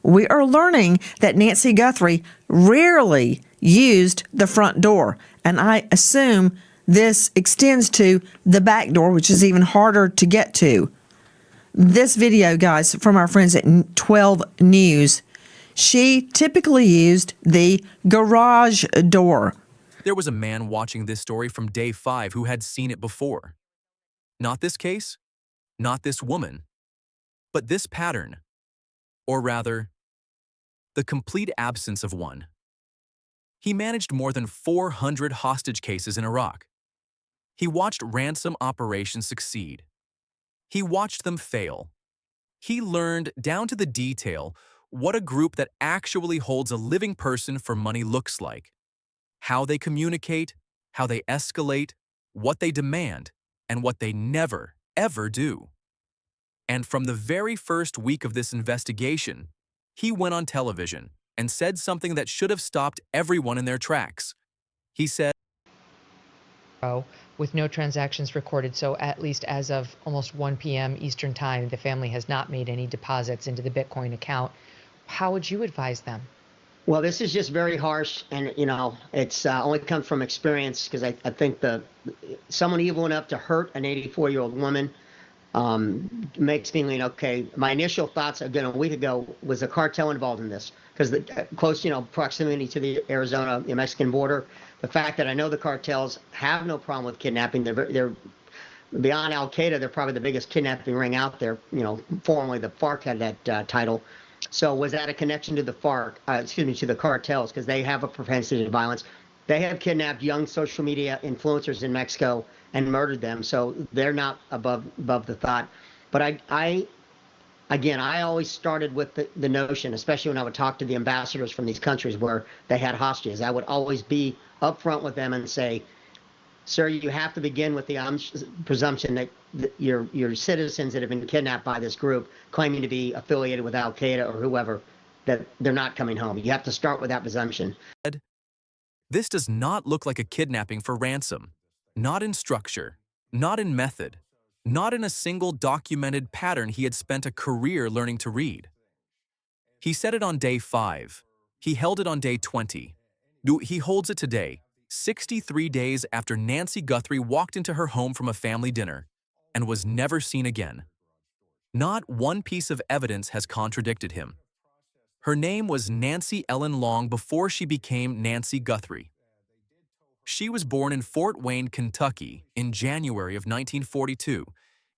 We are learning that Nancy Guthrie rarely used the front door, and I assume this extends to the back door, which is even harder to get to. This video, guys, from our friends at 12 News, she typically used the garage door. There was a man watching this story from day 5 who had seen it before. Not this case, not this woman, but this pattern, or rather, the complete absence of one. He managed more than 400 hostage cases in Iraq. He watched ransom operations succeed. He watched them fail. He learned down to the detail what a group that actually holds a living person for money looks like, how they communicate, how they escalate, what they demand, and what they never, ever do. And from the very first week of this investigation, he went on television and said something that should have stopped everyone in their tracks. He said, with no transactions recorded, so at least as of almost 1 p.m. Eastern Time, the family has not made any deposits into the Bitcoin account. How would you advise them? Well, this is just very harsh, and it's only comes from experience, because I think someone evil enough to hurt an 84-year-old woman makes me lean, okay, my initial thoughts, again, a week ago, was a cartel involved in this, because the close, proximity to the Mexican border, the fact that I know the cartels have no problem with kidnapping, they're beyond Al-Qaeda, they're probably the biggest kidnapping ring out there, formerly the FARC had that title. So was that a connection to the FARC, to the cartels, because they have a propensity to violence. They have kidnapped young social media influencers in Mexico and murdered them, so they're not above the thought. But I always started with the notion, especially when I would talk to the ambassadors from these countries where they had hostages, I would always be upfront with them and say, sir, you have to begin with the presumption that your citizens that have been kidnapped by this group claiming to be affiliated with Al-Qaeda or whoever, that they're not coming home. You have to start with that presumption. this does not look like a kidnapping for ransom. Not in structure, not in method, not in a single documented pattern he had spent a career learning to read. He said it on day 5. He held it on day 20. He holds it today, 63 days after Nancy Guthrie walked into her home from a family dinner and was never seen again. Not one piece of evidence has contradicted him. Her name was Nancy Ellen Long before she became Nancy Guthrie. She was born in Fort Wayne, Kentucky in January of 1942,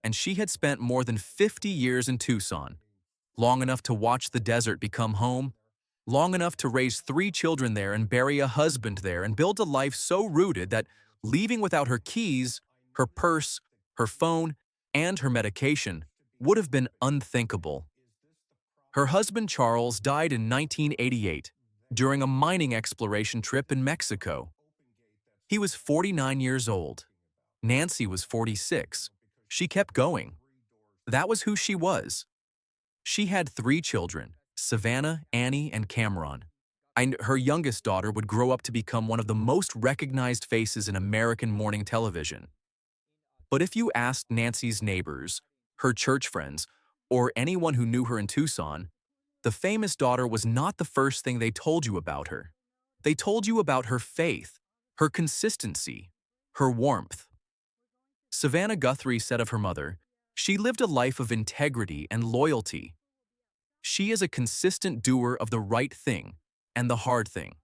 and she had spent more than 50 years in Tucson, long enough to watch the desert become home, long enough to raise 3 children there and bury a husband there and build a life so rooted that leaving without her keys, her purse, her phone, and her medication would have been unthinkable. Her husband Charles died in 1988 during a mining exploration trip in Mexico. He was 49 years old. Nancy was 46. She kept going. That was who she was. She had 3 children, Savannah, Annie, and Cameron. And her youngest daughter would grow up to become one of the most recognized faces in American morning television. But if you asked Nancy's neighbors, her church friends, or anyone who knew her in Tucson, the famous daughter was not the first thing they told you about her. They told you about her faith, her consistency, her warmth. Savannah Guthrie said of her mother, "She lived a life of integrity and loyalty. She is a consistent doer of the right thing and the hard thing."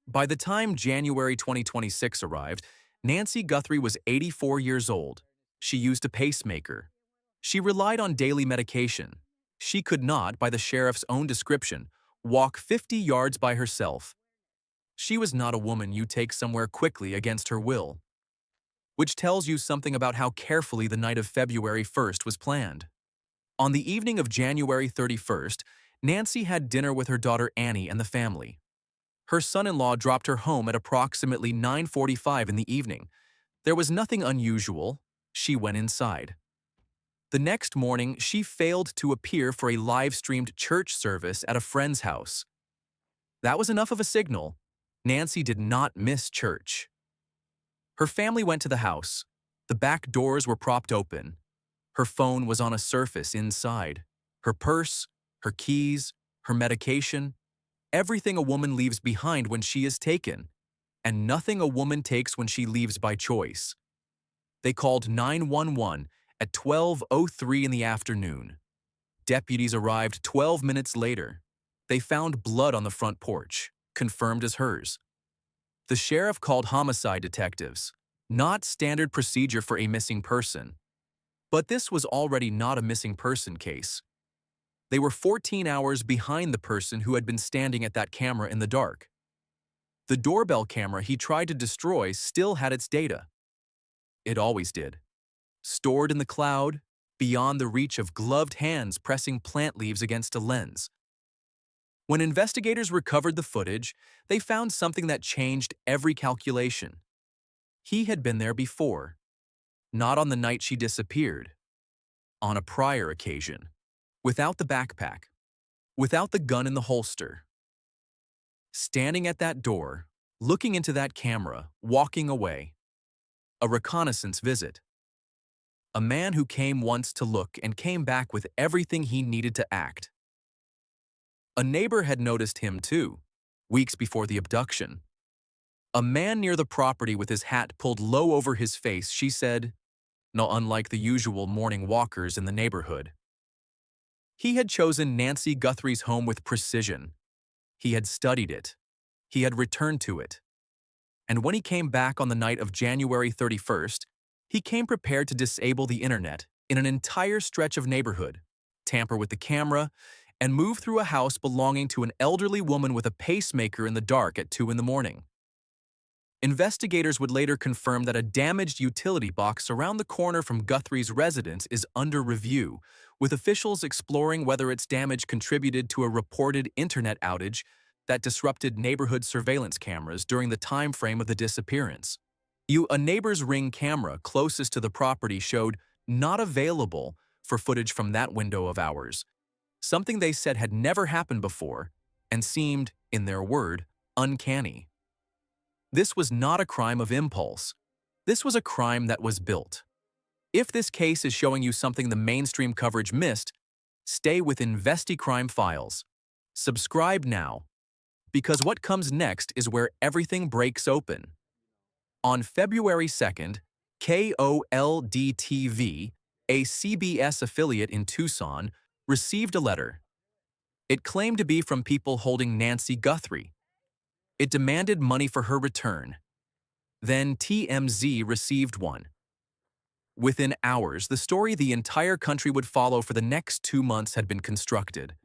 By the time January 2026 arrived, Nancy Guthrie was 84 years old. She used a pacemaker. She relied on daily medication. She could not, by the sheriff's own description, walk 50 yards by herself. She was not a woman you take somewhere quickly against her will, which tells you something about how carefully the night of February 1st was planned. On the evening of January 31st, Nancy had dinner with her daughter Annie and the family. Her son-in-law dropped her home at approximately 9:45 in the evening. There was nothing unusual. She went inside. The next morning, she failed to appear for a live-streamed church service at a friend's house. That was enough of a signal. Nancy did not miss church. Her family went to the house. The back doors were propped open. Her phone was on a surface inside. Her purse, her keys, her medication, everything a woman leaves behind when she is taken, and nothing a woman takes when she leaves by choice. They called 911 at 12:03 in the afternoon. Deputies arrived 12 minutes later. They found blood on the front porch, confirmed as hers. The sheriff called homicide detectives, not standard procedure for a missing person. But this was already not a missing person case. They were 14 hours behind the person who had been standing at that camera in the dark. The doorbell camera he tried to destroy still had its data. It always did. Stored in the cloud, beyond the reach of gloved hands pressing plant leaves against a lens. When investigators recovered the footage, they found something that changed every calculation. He had been there before. Not on the night she disappeared. On a prior occasion. Without the backpack. Without the gun in the holster. Standing at that door, looking into that camera, walking away. A reconnaissance visit. A man who came once to look and came back with everything he needed to act. A neighbor had noticed him too, weeks before the abduction. A man near the property with his hat pulled low over his face, she said, not unlike the usual morning walkers in the neighborhood. He had chosen Nancy Guthrie's home with precision. He had studied it. He had returned to it. And when he came back on the night of January 31st, he came prepared to disable the internet in an entire stretch of neighborhood, tamper with the camera, and move through a house belonging to an elderly woman with a pacemaker in the dark at 2 in the morning. Investigators would later confirm that a damaged utility box around the corner from Guthrie's residence is under review, with officials exploring whether its damage contributed to a reported internet outage that disrupted neighborhood surveillance cameras during the time frame of the disappearance. A neighbor's Ring camera closest to the property showed not available for footage from that window of hours, something they said had never happened before and seemed, in their word, uncanny. This was not a crime of impulse. This was a crime that was built. If this case is showing you something the mainstream coverage missed, stay with InvestiCrime Files. Subscribe now, because what comes next is where everything breaks open. On February 2nd, KOLD-TV, a CBS affiliate in Tucson, received a letter. It claimed to be from people holding Nancy Guthrie. It demanded money for her return. Then TMZ received one. Within hours, the story the entire country would follow for the next 2 months had been constructed.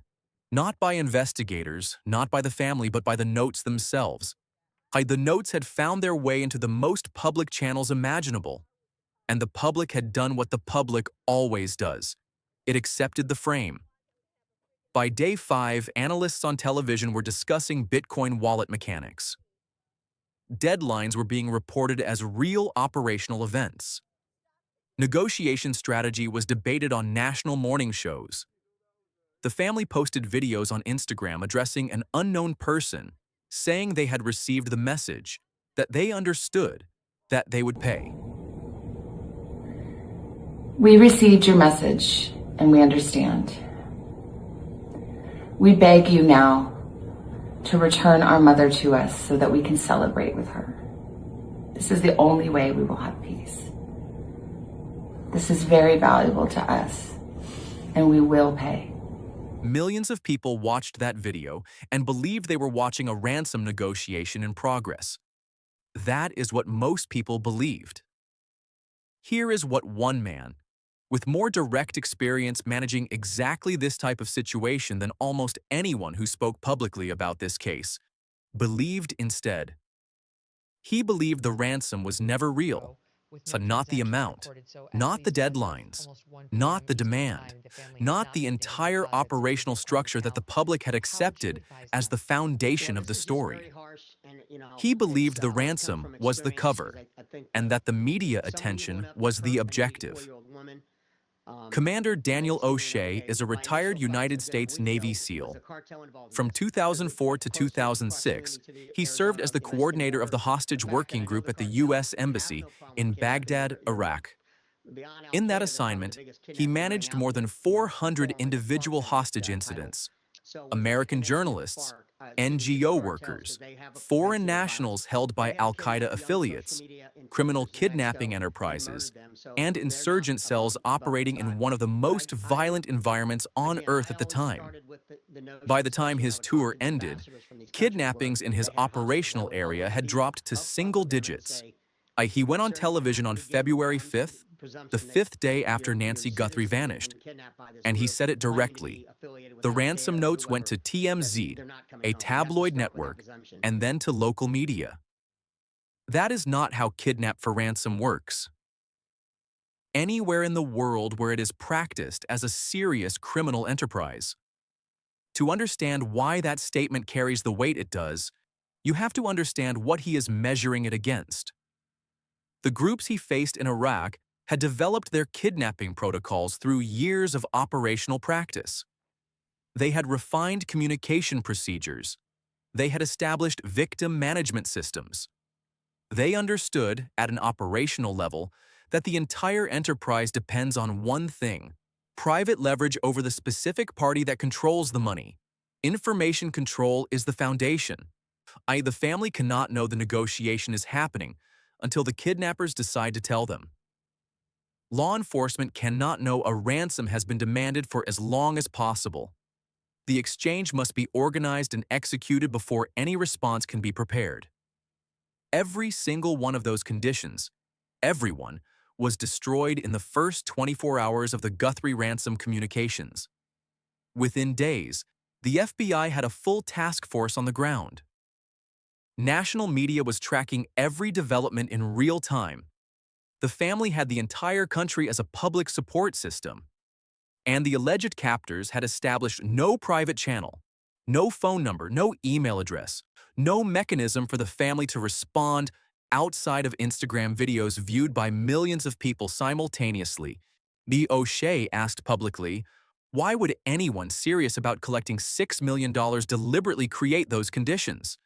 Not by investigators, not by the family, but by the notes themselves. The notes had found their way into the most public channels imaginable. And the public had done what the public always does. It accepted the frame. By day 5, analysts on television were discussing Bitcoin wallet mechanics. Deadlines were being reported as real operational events. Negotiation strategy was debated on national morning shows. The family posted videos on Instagram addressing an unknown person, saying they had received the message, that they understood, that they would pay. We received your message, and we understand. We beg you now to return our mother to us so that we can celebrate with her. This is the only way we will have peace. This is very valuable to us, and we will pay. Millions of people watched that video and believed they were watching a ransom negotiation in progress. That is what most people believed. Here is what one man, with more direct experience managing exactly this type of situation than almost anyone who spoke publicly about this case, believed instead. He believed the ransom was never real, so not the amount, not the deadlines, not the demand, not the entire operational structure that the public had accepted as the foundation of the story. He believed the ransom was the cover, and that the media attention was the objective. Commander Daniel O'Shea is a retired United States Navy SEAL. From 2004 to 2006, he served as the coordinator of the hostage working group at the U.S. Embassy in Baghdad, Iraq. In that assignment, he managed more than 400 individual hostage incidents. American journalists, NGO workers, foreign nationals held by al-Qaeda affiliates, criminal kidnapping enterprises, and insurgent cells operating in one of the most violent environments on Earth at the time. By the time his tour ended, kidnappings in his operational area had dropped to single digits. He went on television on February 5th, the fifth day after Nancy Guthrie vanished, and he said it directly. The ransom notes went to TMZ, a tabloid network, and then to local media. That is not how Kidnap for Ransom works. Anywhere in the world where it is practiced as a serious criminal enterprise. To understand why that statement carries the weight it does, you have to understand what he is measuring it against. The groups he faced in Iraq had developed their kidnapping protocols through years of operational practice. They had refined communication procedures. They had established victim management systems. They understood, at an operational level, that the entire enterprise depends on one thing: private leverage over the specific party that controls the money. Information control is the foundation. The family cannot know the negotiation is happening until the kidnappers decide to tell them. Law enforcement cannot know a ransom has been demanded for as long as possible. The exchange must be organized and executed before any response can be prepared. Every single one of those conditions, everyone, was destroyed in the first 24 hours of the Guthrie ransom communications. Within days, the FBI had a full task force on the ground. National media was tracking every development in real time. The family had the entire country as a public support system. And the alleged captors had established no private channel, no phone number, no email address, no mechanism for the family to respond outside of Instagram videos viewed by millions of people simultaneously. The O'Shea asked publicly, why would anyone serious about collecting $6 million deliberately create those conditions?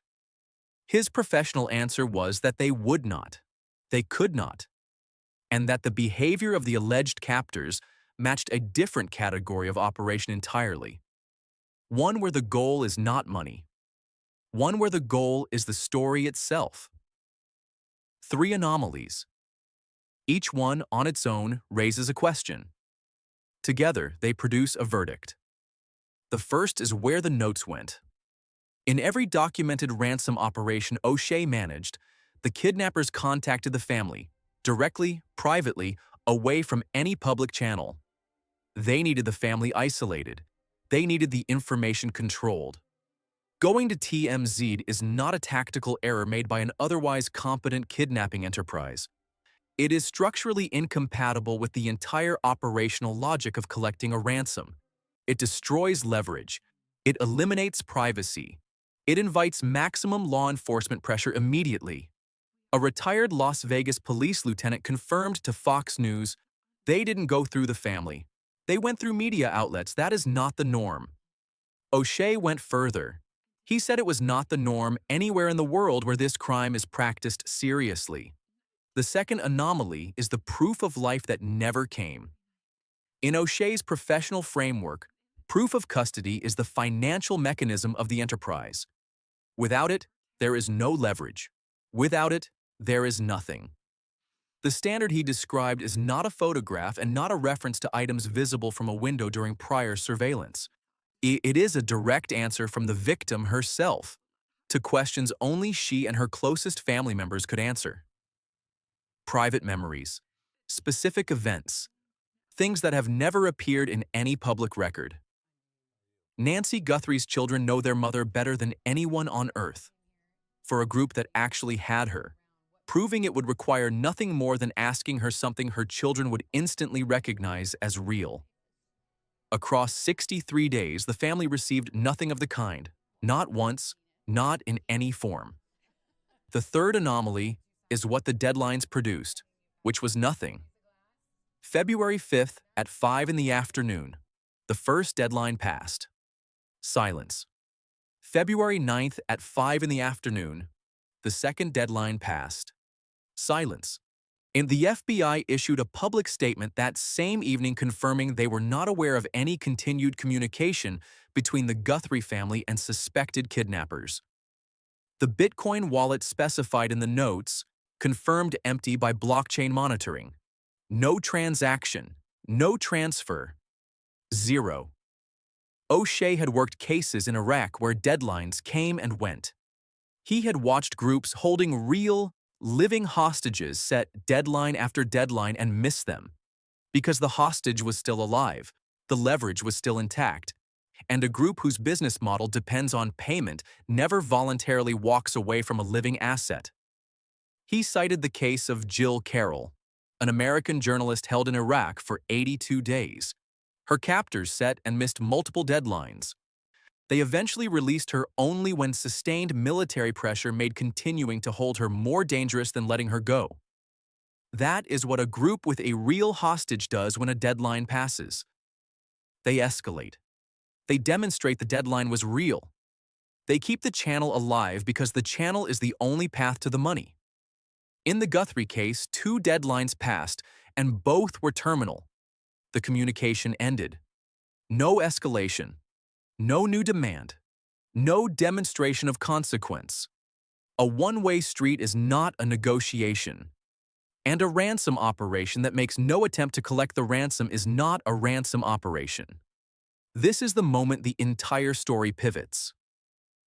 His professional answer was that they would not, they could not, and that the behavior of the alleged captors matched a different category of operation entirely. One where the goal is not money. One where the goal is the story itself. 3 anomalies. Each one on its own raises a question. Together, they produce a verdict. The first is where the notes went. In every documented ransom operation O'Shea managed, the kidnappers contacted the family, directly, privately, away from any public channel. They needed the family isolated. They needed the information controlled. Going to TMZ is not a tactical error made by an otherwise competent kidnapping enterprise. It is structurally incompatible with the entire operational logic of collecting a ransom. It destroys leverage. It eliminates privacy. It invites maximum law enforcement pressure immediately. A retired Las Vegas police lieutenant confirmed to Fox News, they didn't go through the family. They went through media outlets. That is not the norm. O'Shea went further. He said it was not the norm anywhere in the world where this crime is practiced seriously. The second anomaly is the proof of life that never came. In O'Shea's professional framework, proof of custody is the financial mechanism of the enterprise. Without it, there is no leverage. Without it, there is nothing. The standard he described is not a photograph and not a reference to items visible from a window during prior surveillance. It is a direct answer from the victim herself to questions only she and her closest family members could answer. Private memories, specific events, things that have never appeared in any public record. Nancy Guthrie's children know their mother better than anyone on earth. For a group that actually had her, proving it would require nothing more than asking her something her children would instantly recognize as real. Across 63 days, the family received nothing of the kind, not once, not in any form. The third anomaly is what the deadlines produced, which was nothing. February 5th at 5 in the afternoon, the first deadline passed. Silence. February 9th at 5 in the afternoon, the second deadline passed. Silence. And the FBI issued a public statement that same evening confirming they were not aware of any continued communication between the Guthrie family and suspected kidnappers. The Bitcoin wallet specified in the notes confirmed empty by blockchain monitoring. No transaction, no transfer, zero. O'Shea had worked cases in Iraq where deadlines came and went. He had watched groups holding real, living hostages set deadline after deadline and miss them. Because the hostage was still alive, the leverage was still intact, and a group whose business model depends on payment never voluntarily walks away from a living asset. He cited the case of Jill Carroll, an American journalist held in Iraq for 82 days. Her captors set and missed multiple deadlines. They eventually released her only when sustained military pressure made continuing to hold her more dangerous than letting her go. That is what a group with a real hostage does when a deadline passes. They escalate. They demonstrate the deadline was real. They keep the channel alive because the channel is the only path to the money. In the Guthrie case, 2 deadlines passed, and both were terminal. The communication ended. No escalation. No new demand. No demonstration of consequence. A one-way street is not a negotiation. And a ransom operation that makes no attempt to collect the ransom is not a ransom operation. This is the moment the entire story pivots.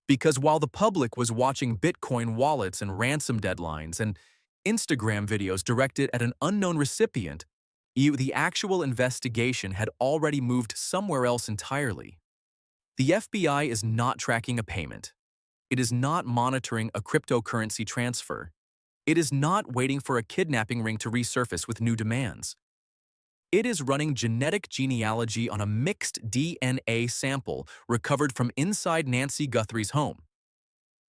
Because while the public was watching Bitcoin wallets and ransom deadlines and Instagram videos directed at an unknown recipient, the actual investigation had already moved somewhere else entirely. The FBI is not tracking a payment. It is not monitoring a cryptocurrency transfer. It is not waiting for a kidnapping ring to resurface with new demands. It is running genetic genealogy on a mixed DNA sample recovered from inside Nancy Guthrie's home.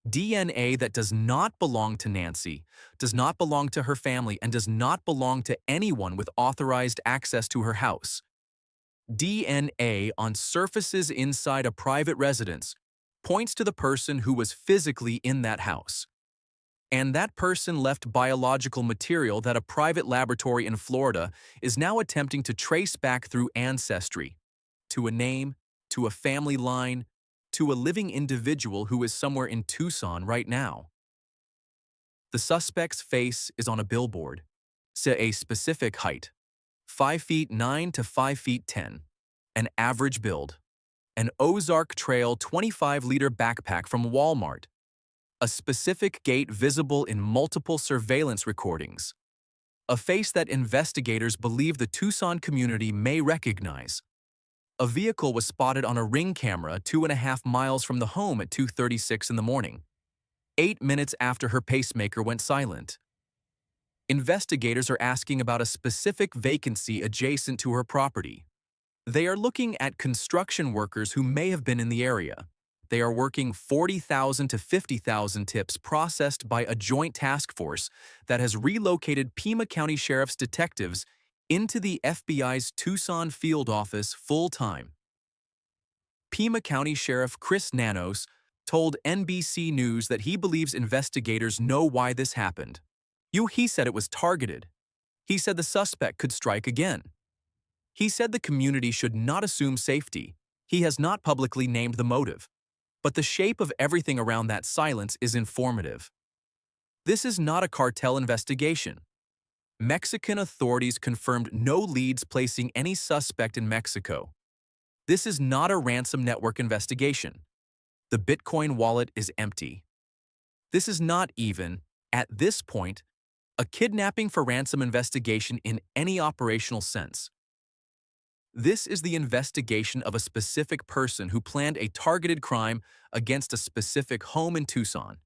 DNA that does not belong to Nancy, does not belong to her family, and does not belong to anyone with authorized access to her house. DNA on surfaces inside a private residence points to the person who was physically in that house. And that person left biological material that a private laboratory in Florida is now attempting to trace back through ancestry, to a name, to a family line, to a living individual who is somewhere in Tucson right now. The suspect's face is on a billboard, a specific height, 5 feet 9 to 5 feet 10, an average build, an Ozark Trail 25-liter backpack from Walmart, a specific gait visible in multiple surveillance recordings, a face that investigators believe the Tucson community may recognize. A vehicle was spotted on a Ring camera 2.5 miles from the home at 2:36 in the morning, 8 minutes after her pacemaker went silent. Investigators are asking about a specific vacancy adjacent to her property. They are looking at construction workers who may have been in the area. They are working 40,000 to 50,000 tips processed by a joint task force that has relocated Pima County Sheriff's detectives into the FBI's Tucson field office full-time. Pima County Sheriff Chris Nanos told NBC News that he believes investigators know why this happened. He said it was targeted. He said the suspect could strike again. He said the community should not assume safety. He has not publicly named the motive. But the shape of everything around that silence is informative. This is not a cartel investigation. Mexican authorities confirmed no leads placing any suspect in Mexico. This is not a ransom network investigation. The Bitcoin wallet is empty. This is not even, at this point, a kidnapping for ransom investigation in any operational sense. This is the investigation of a specific person who planned a targeted crime against a specific home in Tucson,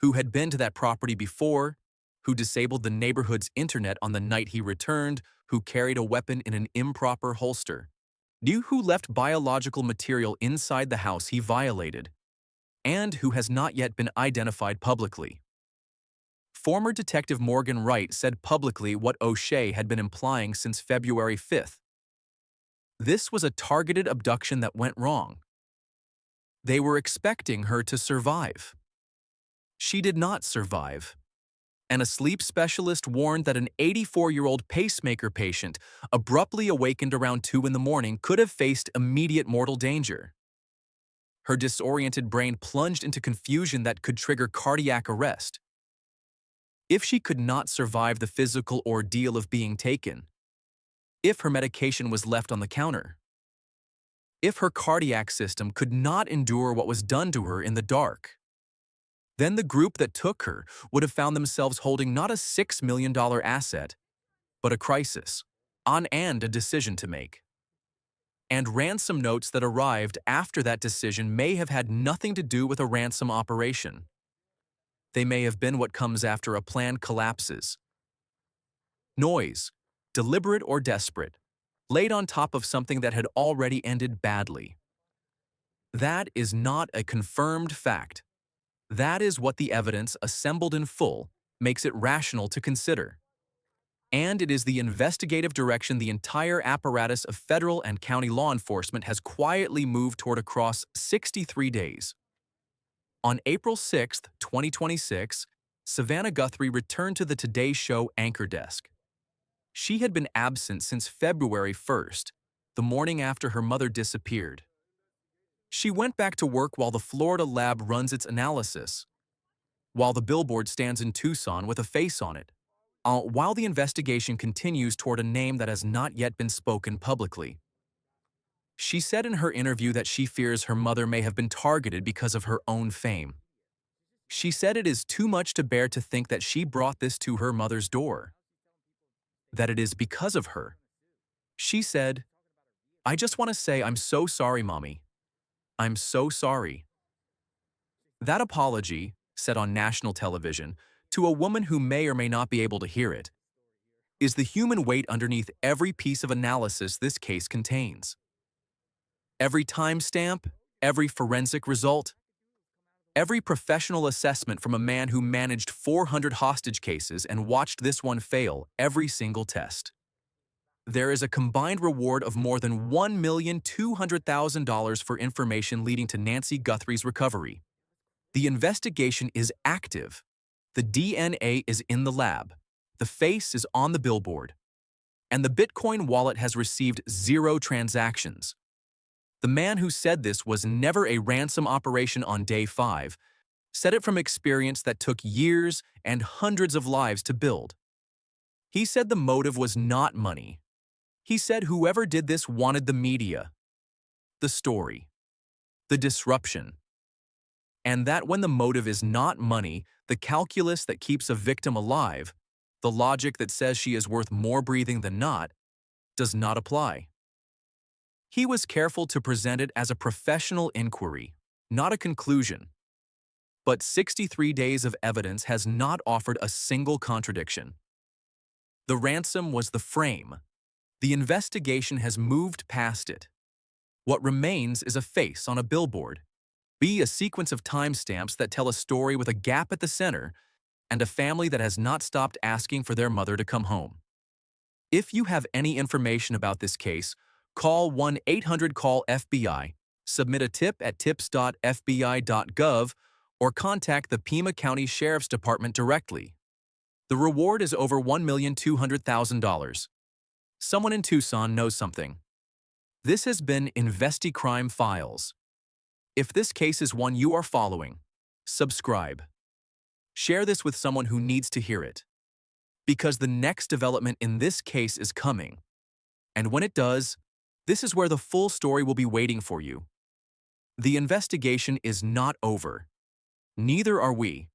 who had been to that property before, who disabled the neighborhood's internet on the night he returned, who carried a weapon in an improper holster, who left biological material inside the house he violated, and who has not yet been identified publicly. Former Detective Morgan Wright said publicly what O'Shea had been implying since February 5th. This was a targeted abduction that went wrong. They were expecting her to survive. She did not survive. And a sleep specialist warned that an 84-year-old pacemaker patient, abruptly awakened around 2 in the morning, could have faced immediate mortal danger. Her disoriented brain plunged into confusion that could trigger cardiac arrest. If she could not survive the physical ordeal of being taken, if her medication was left on the counter, if her cardiac system could not endure what was done to her in the dark, then the group that took her would have found themselves holding not a $6 million asset, but a crisis, and a decision to make. And ransom notes that arrived after that decision may have had nothing to do with a ransom operation. They may have been what comes after a plan collapses. Noise, deliberate or desperate, laid on top of something that had already ended badly. That is not a confirmed fact. That is what the evidence, assembled in full, makes it rational to consider. And it is the investigative direction the entire apparatus of federal and county law enforcement has quietly moved toward across 63 days. On April 6, 2026, Savannah Guthrie returned to the Today Show anchor desk. She had been absent since February 1st, the morning after her mother disappeared. She went back to work while the Florida lab runs its analysis, while the billboard stands in Tucson with a face on it, while the investigation continues toward a name that has not yet been spoken publicly. She said in her interview that she fears her mother may have been targeted because of her own fame. She said it is too much to bear to think that she brought this to her mother's door, that it is because of her. She said, "I just want to say I'm so sorry, Mommy. I'm so sorry." That apology, said on national television, to a woman who may or may not be able to hear it, is the human weight underneath every piece of analysis this case contains. Every timestamp, every forensic result, every professional assessment from a man who managed 400 hostage cases and watched this one fail every single test. There is a combined reward of more than $1,200,000 for information leading to Nancy Guthrie's recovery. The investigation is active. The DNA is in the lab. The face is on the billboard. And the Bitcoin wallet has received 0 transactions. The man who said this was never a ransom operation on day 5, said it from experience that took years and hundreds of lives to build. He said the motive was not money. He said whoever did this wanted the media, the story, the disruption. And that when the motive is not money, the calculus that keeps a victim alive, the logic that says she is worth more breathing than not, does not apply. He was careful to present it as a professional inquiry, not a conclusion. But 63 days of evidence has not offered a single contradiction. The ransom was the frame. The investigation has moved past it. What remains is a face on a billboard, a sequence of timestamps that tell a story with a gap at the center, and a family that has not stopped asking for their mother to come home. If you have any information about this case, call 1-800-CALL-FBI, submit a tip at tips.fbi.gov, or contact the Pima County Sheriff's Department directly. The reward is over $1,200,000. Someone in Tucson knows something. This has been InvestiCrime Files. If this case is one you are following, subscribe. Share this with someone who needs to hear it. Because the next development in this case is coming. And when it does, this is where the full story will be waiting for you. The investigation is not over. Neither are we.